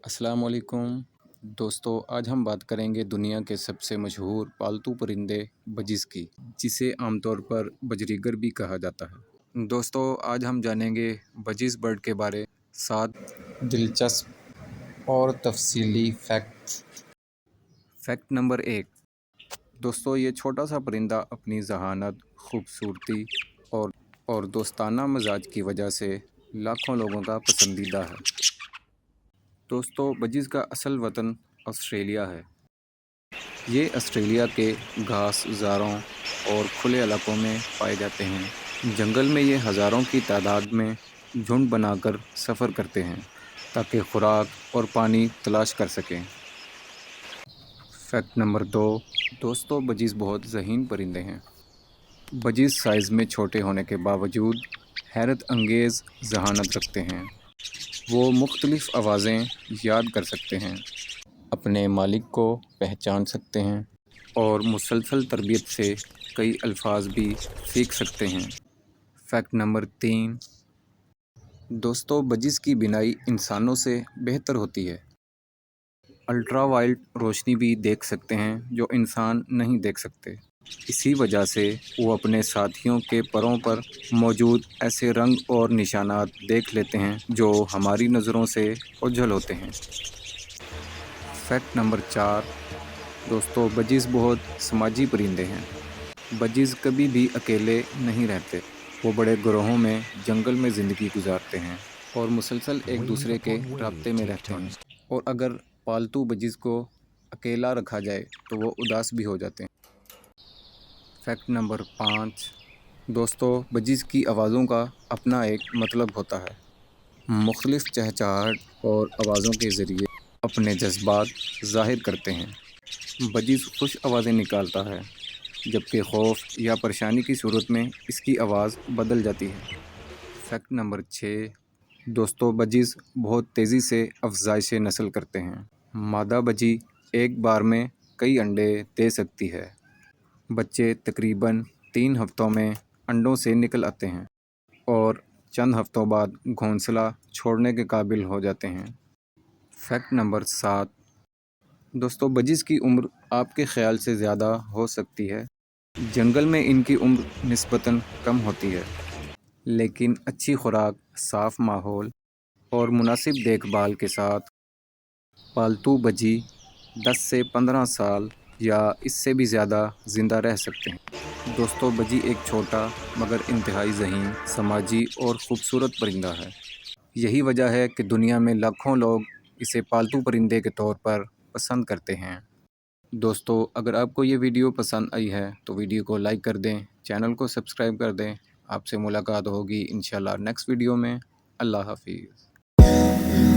السلام علیکم دوستو، آج ہم بات کریں گے دنیا کے سب سے مشہور پالتو پرندے بجز کی، جسے عام طور پر بجریگر بھی کہا جاتا ہے۔ دوستو، آج ہم جانیں گے بجز برڈ کے بارے 7 دلچسپ اور تفصیلی فیکٹس۔ Fact number 1۔ دوستو، یہ چھوٹا سا پرندہ اپنی ذہانت، خوبصورتی اور دوستانہ مزاج کی وجہ سے لاکھوں لوگوں کا پسندیدہ ہے۔ دوستو، بجز کا اصل وطن آسٹریلیا ہے۔ یہ آسٹریلیا کے گھاس زاروں اور کھلے علاقوں میں پائے جاتے ہیں۔ جنگل میں یہ ہزاروں کی تعداد میں جھنڈ بنا کر سفر کرتے ہیں تاکہ خوراک اور پانی تلاش کر سکیں۔ Fact number 2۔ دوستو، بجز بہت ذہین پرندے ہیں۔ بجز سائز میں چھوٹے ہونے کے باوجود حیرت انگیز ذہانت رکھتے ہیں۔ وہ مختلف آوازیں یاد کر سکتے ہیں، اپنے مالک کو پہچان سکتے ہیں اور مسلسل تربیت سے کئی الفاظ بھی سیکھ سکتے ہیں۔ Fact number 3۔ دوستو، بجز کی بینائی انسانوں سے بہتر ہوتی ہے۔ الٹرا وائلٹ روشنی بھی دیکھ سکتے ہیں جو انسان نہیں دیکھ سکتے۔ اسی وجہ سے وہ اپنے ساتھیوں کے پروں پر موجود ایسے رنگ اور نشانات دیکھ لیتے ہیں جو ہماری نظروں سے اوجھل ہوتے ہیں۔ Fact number 4۔ دوستو، بجز بہت سماجی پرندے ہیں۔ بجز کبھی بھی اکیلے نہیں رہتے۔ وہ بڑے گروہوں میں جنگل میں زندگی گزارتے ہیں اور مسلسل ایک دوسرے کے رابطے میں رہتے ہیں، اور اگر پالتو بجز کو اکیلا رکھا جائے تو وہ اداس بھی ہو جاتے ہیں۔ Fact number 5۔ دوستو، بجز کی آوازوں کا اپنا ایک مطلب ہوتا ہے۔ مختلف چہچہاہٹ اور آوازوں کے ذریعے اپنے جذبات ظاہر کرتے ہیں۔ بجز خوش آوازیں نکالتا ہے، جبکہ خوف یا پریشانی کی صورت میں اس کی آواز بدل جاتی ہے۔ Fact number 6۔ دوستو، بجز بہت تیزی سے افزائش نسل کرتے ہیں۔ مادہ بجی ایک بار میں کئی انڈے دے سکتی ہے۔ بچے تقریباً 3 ہفتوں میں انڈوں سے نکل آتے ہیں اور چند ہفتوں بعد گھونسلہ چھوڑنے کے قابل ہو جاتے ہیں۔ Fact number 7۔ دوستو، بجز کی عمر آپ کے خیال سے زیادہ ہو سکتی ہے۔ جنگل میں ان کی عمر نسبتاً کم ہوتی ہے، لیکن اچھی خوراک، صاف ماحول اور مناسب دیکھ بھال کے ساتھ پالتو بجی 10 سے 15 سال یا اس سے بھی زیادہ زندہ رہ سکتے ہیں۔ دوستو، بجی ایک چھوٹا مگر انتہائی ذہین، سماجی اور خوبصورت پرندہ ہے۔ یہی وجہ ہے کہ دنیا میں لاکھوں لوگ اسے پالتو پرندے کے طور پر پسند کرتے ہیں۔ دوستو، اگر آپ کو یہ ویڈیو پسند آئی ہے تو ویڈیو کو لائک کر دیں، چینل کو سبسکرائب کر دیں۔ آپ سے ملاقات ہوگی انشاءاللہ نیکسٹ ویڈیو میں۔ اللہ حافظ۔